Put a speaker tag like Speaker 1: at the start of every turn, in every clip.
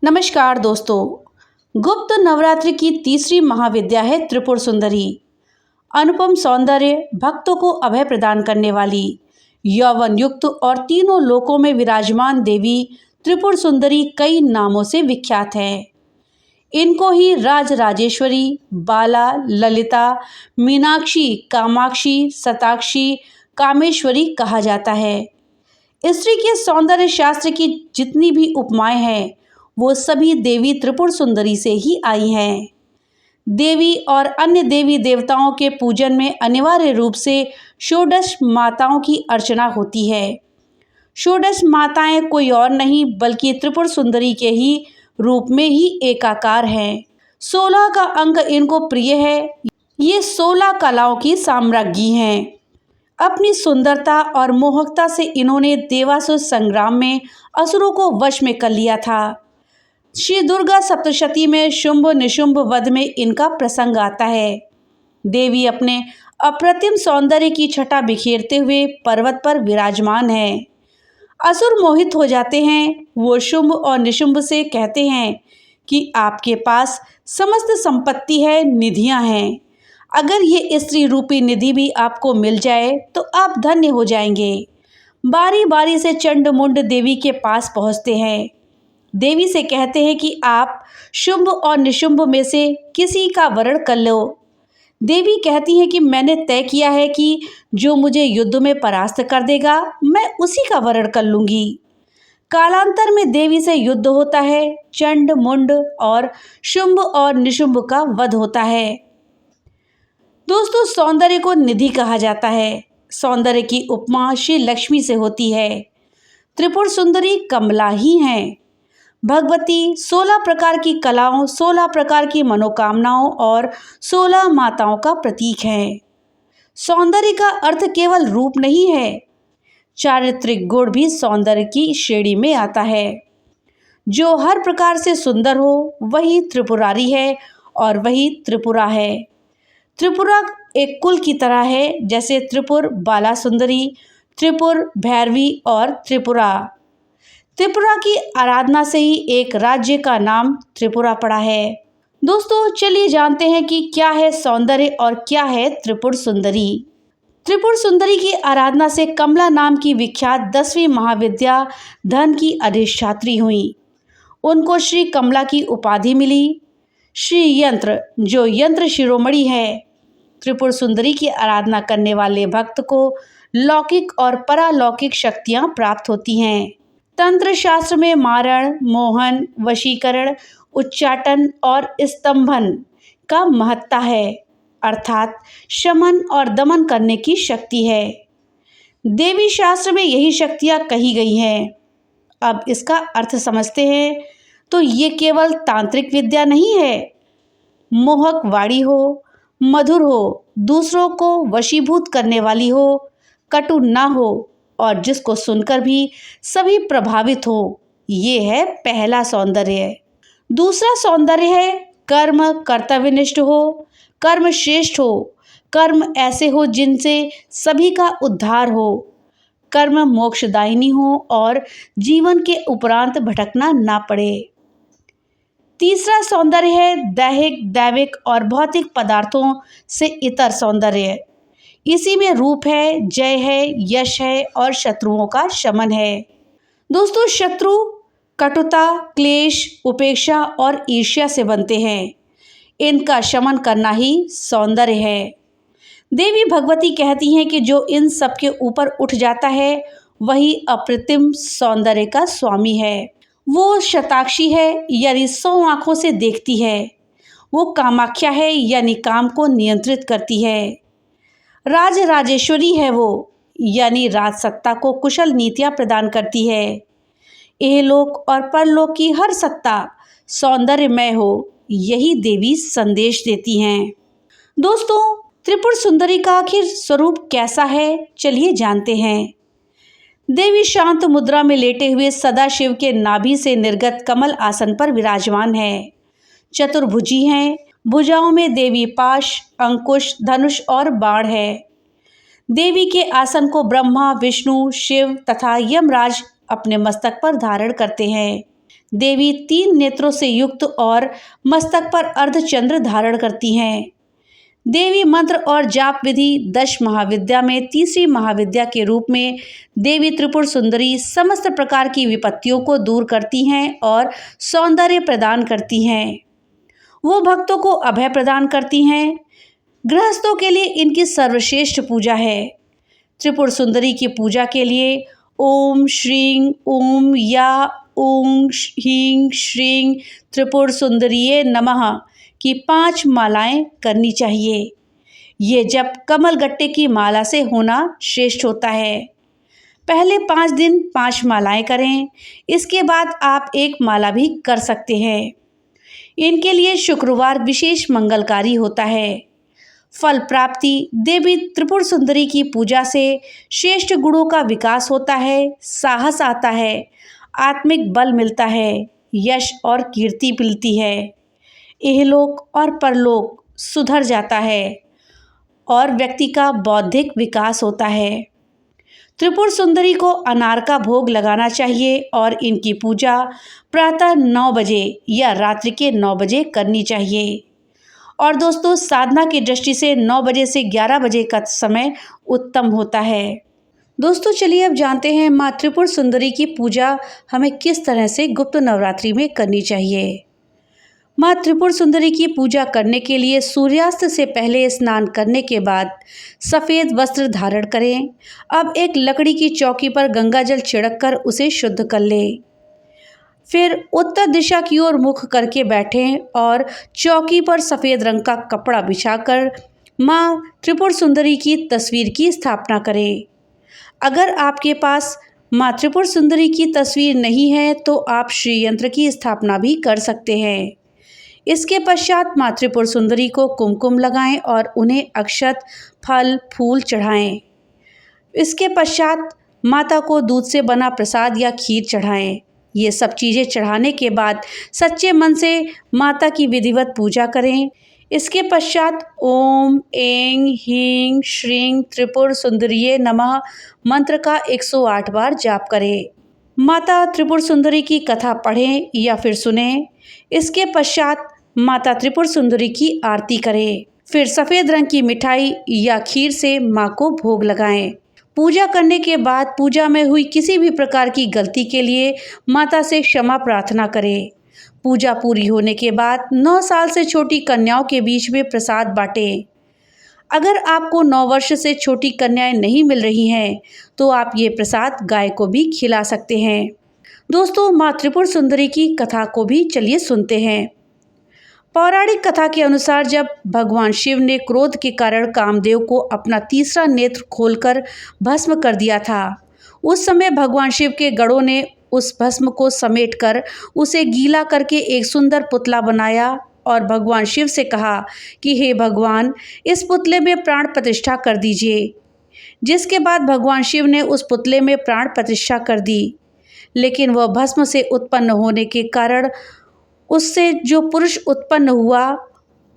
Speaker 1: नमस्कार दोस्तों। गुप्त नवरात्रि की तीसरी महाविद्या है त्रिपुर सुंदरी। अनुपम सौंदर्य, भक्तों को अभय प्रदान करने वाली, यौवन युक्त और तीनों लोकों में विराजमान देवी त्रिपुर सुंदरी कई नामों से विख्यात है। इनको ही राजराजेश्वरी, बाला, ललिता, मीनाक्षी, कामाक्षी, शताक्षी, कामेश्वरी कहा जाता है। स्त्री के सौंदर्य शास्त्र की जितनी भी उपमाएं हैं वो सभी देवी त्रिपुर सुंदरी से ही आई हैं। देवी और अन्य देवी देवताओं के पूजन में अनिवार्य रूप से षोडश माताओं की अर्चना होती है। षोडश माताएं कोई और नहीं बल्कि त्रिपुर सुंदरी के ही रूप में ही एकाकार हैं। 16 का अंक इनको प्रिय है। ये 16 कलाओं की साम्राज्ञी हैं। अपनी सुंदरता और मोहकता से इन्होंने देवासुर संग्राम में असुरों को वश में कर लिया था। श्री दुर्गा सप्तशती में शुंभ निशुंभ वध में इनका प्रसंग आता है। देवी अपने अप्रतिम सौंदर्य की छटा बिखेरते हुए पर्वत पर विराजमान है। असुर मोहित हो जाते हैं। वो शुंभ और निशुंभ से कहते हैं कि आपके पास समस्त संपत्ति है, निधियां हैं। अगर ये स्त्री रूपी निधि भी आपको मिल जाए तो आप धन्य हो जाएंगे। बारी बारी से चंड मुंड देवी के पास पहुंचते हैं। देवी से कहते हैं कि आप शुंभ और निशुंभ में से किसी का वरण कर लो। देवी कहती हैं कि मैंने तय किया है कि जो मुझे युद्ध में परास्त कर देगा मैं उसी का वरण कर लूंगी। कालांतर में देवी से युद्ध होता है। चंड मुंड और शुंभ और निशुंभ का वध होता है। दोस्तों, सौंदर्य को निधि कहा जाता है। सौंदर्य की उपमा श्री लक्ष्मी से होती है। त्रिपुर सुंदरी कमला ही हैं। भगवती 16 प्रकार की कलाओं, 16 प्रकार की मनोकामनाओं और 16 माताओं का प्रतीक है। सौंदर्य का अर्थ केवल रूप नहीं है, चारित्रिक गुण भी सौंदर्य की श्रेणी में आता है। जो हर प्रकार से सुंदर हो वही त्रिपुरारी है और वही त्रिपुरा है। त्रिपुरा एक कुल की तरह है, जैसे त्रिपुर बाला सुंदरी, त्रिपुर भैरवी और त्रिपुरा। त्रिपुरा की आराधना से ही एक राज्य का नाम त्रिपुरा पड़ा है। दोस्तों, चलिए जानते हैं कि क्या है सौंदर्य और क्या है त्रिपुर सुंदरी। त्रिपुर सुंदरी की आराधना से कमला नाम की विख्यात 10वीं महाविद्या धन की अधिष्ठात्री हुई। उनको श्री कमला की उपाधि मिली। श्री यंत्र, जो यंत्र शिरोमणि है। त्रिपुर सुंदरी की आराधना करने वाले भक्त को लौकिक और परालौकिक शक्तियां प्राप्त होती हैं। तंत्र शास्त्र में मारण, मोहन, वशीकरण, उच्चाटन और स्तंभन का महत्ता है, अर्थात शमन और दमन करने की शक्ति है। देवी शास्त्र में यही शक्तियां कही गई हैं। अब इसका अर्थ समझते हैं तो ये केवल तांत्रिक विद्या नहीं है। मोहक वाणी हो, मधुर हो, दूसरों को वशीभूत करने वाली हो, कटु ना हो और जिसको सुनकर भी सभी प्रभावित हो, ये है पहला सौंदर्य। दूसरा सौंदर्य है कर्म कर्तव्यनिष्ठ हो, कर्म श्रेष्ठ हो, कर्म ऐसे हो जिनसे सभी का उद्धार हो, कर्म मोक्षदायिनी हो और जीवन के उपरांत भटकना ना पड़े। तीसरा सौंदर्य है दैहिक, दैविक और भौतिक पदार्थों से इतर सौंदर्य। इसी में रूप है, जय है, यश है और शत्रुओं का शमन है। दोस्तों, शत्रु कटुता, क्लेश, उपेक्षा और ईर्ष्या से बनते हैं। इनका शमन करना ही सौंदर्य है। देवी भगवती कहती हैं कि जो इन सब के ऊपर उठ जाता है वही अप्रतिम सौंदर्य का स्वामी है। वो शताक्षी है, यानी 100 आंखों से देखती है। वो कामाख्या है, यानी काम को नियंत्रित करती है। राजराजेश्वरी है वो, यानी राजसत्ता को कुशल नीतियां प्रदान करती है। इहलोक और परलोक की हर सत्ता सौंदर्यमय हो, यही देवी संदेश देती हैं। दोस्तों, त्रिपुर सुंदरी का आखिर स्वरूप कैसा है, चलिए जानते हैं। देवी शांत मुद्रा में लेटे हुए सदाशिव के नाभि से निर्गत कमल आसन पर विराजमान है। चतुर्भुजी हैं। भुजाओं में देवी पाश, अंकुश, धनुष और बाण है। देवी के आसन को ब्रह्मा, विष्णु, शिव तथा यमराज अपने मस्तक पर धारण करते हैं। देवी 3 नेत्रों से युक्त और मस्तक पर अर्धचंद्र धारण करती हैं। देवी मंत्र और जाप विधि 10 महाविद्या में तीसरी महाविद्या के रूप में देवी त्रिपुर सुंदरी समस्त प्रकार की विपत्तियों को दूर करती हैं और सौंदर्य प्रदान करती हैं। वो भक्तों को अभय प्रदान करती हैं। गृहस्थों के लिए इनकी सर्वश्रेष्ठ पूजा है। त्रिपुर सुंदरी की पूजा के लिए ओम श्रीं ओम या ओम ह्रीं श्रीं त्रिपुर सुंदरिये नमः की 5 मालाएं करनी चाहिए। ये जप कमल गट्टे की माला से होना श्रेष्ठ होता है। पहले 5 दिन 5 मालाएं करें, इसके बाद आप 1 माला भी कर सकते हैं। इनके लिए शुक्रवार विशेष मंगलकारी होता है। फल प्राप्ति देवी त्रिपुर सुंदरी की पूजा से श्रेष्ठ गुणों का विकास होता है, साहस आता है, आत्मिक बल मिलता है, यश और कीर्ति मिलती है, इहलोक और परलोक सुधर जाता है और व्यक्ति का बौद्धिक विकास होता है। त्रिपुर सुंदरी को अनार का भोग लगाना चाहिए और इनकी पूजा प्रातः 9 बजे या रात्रि के 9 बजे करनी चाहिए। और दोस्तों, साधना की दृष्टि से 9 बजे से 11 बजे का समय उत्तम होता है। दोस्तों, चलिए अब जानते हैं माँ त्रिपुर सुंदरी की पूजा हमें किस तरह से गुप्त नवरात्रि में करनी चाहिए। माँ त्रिपुर सुंदरी की पूजा करने के लिए सूर्यास्त से पहले स्नान करने के बाद सफ़ेद वस्त्र धारण करें। अब एक लकड़ी की चौकी पर गंगा जल छिड़क कर उसे शुद्ध कर लें। फिर उत्तर दिशा की ओर मुख करके बैठें और चौकी पर सफ़ेद रंग का कपड़ा बिछाकर माँ त्रिपुर सुंदरी की तस्वीर की स्थापना करें। अगर आपके पास माँ त्रिपुर सुंदरी की तस्वीर नहीं है तो आप श्री यंत्र की स्थापना भी कर सकते हैं। इसके पश्चात माँ त्रिपुर सुंदरी को कुमकुम लगाएं और उन्हें अक्षत, फल, फूल चढ़ाएं। इसके पश्चात माता को दूध से बना प्रसाद या खीर चढ़ाएं। ये सब चीज़ें चढ़ाने के बाद सच्चे मन से माता की विधिवत पूजा करें। इसके पश्चात ओम ऐं ह्रीं श्रीं त्रिपुर सुंदरिये नमः मंत्र का 108 बार जाप करें। माता त्रिपुर सुंदरी की कथा पढ़ें या फिर सुनें। इसके पश्चात माता त्रिपुर सुंदरी की आरती करें। फिर सफ़ेद रंग की मिठाई या खीर से माँ को भोग लगाएं। पूजा करने के बाद पूजा में हुई किसी भी प्रकार की गलती के लिए माता से क्षमा प्रार्थना करें। पूजा पूरी होने के बाद 9 साल से छोटी कन्याओं के बीच में प्रसाद बांटें। अगर आपको 9 वर्ष से छोटी कन्याएं नहीं मिल रही हैं तो आप ये प्रसाद गाय को भी खिला सकते हैं। दोस्तों, माँ त्रिपुर सुंदरी की कथा को भी चलिए सुनते हैं। पौराणिक कथा के अनुसार जब भगवान शिव ने क्रोध के कारण कामदेव को अपना तीसरा नेत्र खोलकर भस्म कर दिया था, उस समय भगवान शिव के गणों ने उस भस्म को समेटकर उसे गीला करके एक सुंदर पुतला बनाया और भगवान शिव से कहा कि हे भगवान, इस पुतले में प्राण प्रतिष्ठा कर दीजिए। जिसके बाद भगवान शिव ने उस पुतले में प्राण प्रतिष्ठा कर दी, लेकिन वह भस्म से उत्पन्न होने के कारण उससे जो पुरुष उत्पन्न हुआ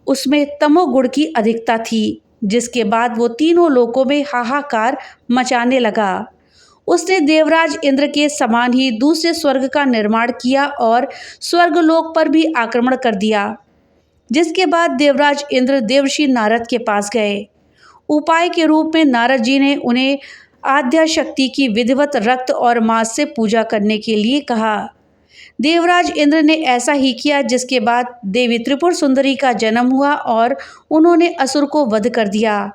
Speaker 1: उसमें तमोगुण की अधिकता थी, जिसके बाद वो तीनों लोकों में हाहाकार मचाने लगा। उसने देवराज इंद्र के समान ही दूसरे स्वर्ग का निर्माण किया और स्वर्गलोक पर भी आक्रमण कर दिया। जिसके बाद देवराज इंद्र देवर्षि नारद के पास गए। उपाय के रूप में नारद जी ने उन्हें आद्या शक्ति की विधिवत रक्त और मांस से पूजा करने के लिए कहा। देवराज इंद्र ने ऐसा ही किया, जिसके बाद देवी त्रिपुर सुंदरी का जन्म हुआ और उन्होंने असुर को वध कर दिया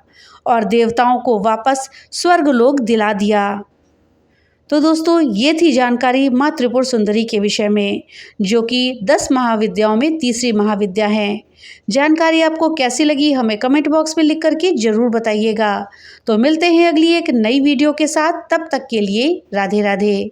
Speaker 1: और देवताओं को वापस स्वर्गलोक दिला दिया। तो दोस्तों, ये थी जानकारी माँ त्रिपुर सुंदरी के विषय में, जो कि 10 महाविद्याओं में तीसरी महाविद्या है। जानकारी आपको कैसी लगी हमें कमेंट बॉक्स में लिख करके ज़रूर बताइएगा। तो मिलते हैं अगली एक नई वीडियो के साथ, तब तक के लिए राधे राधे।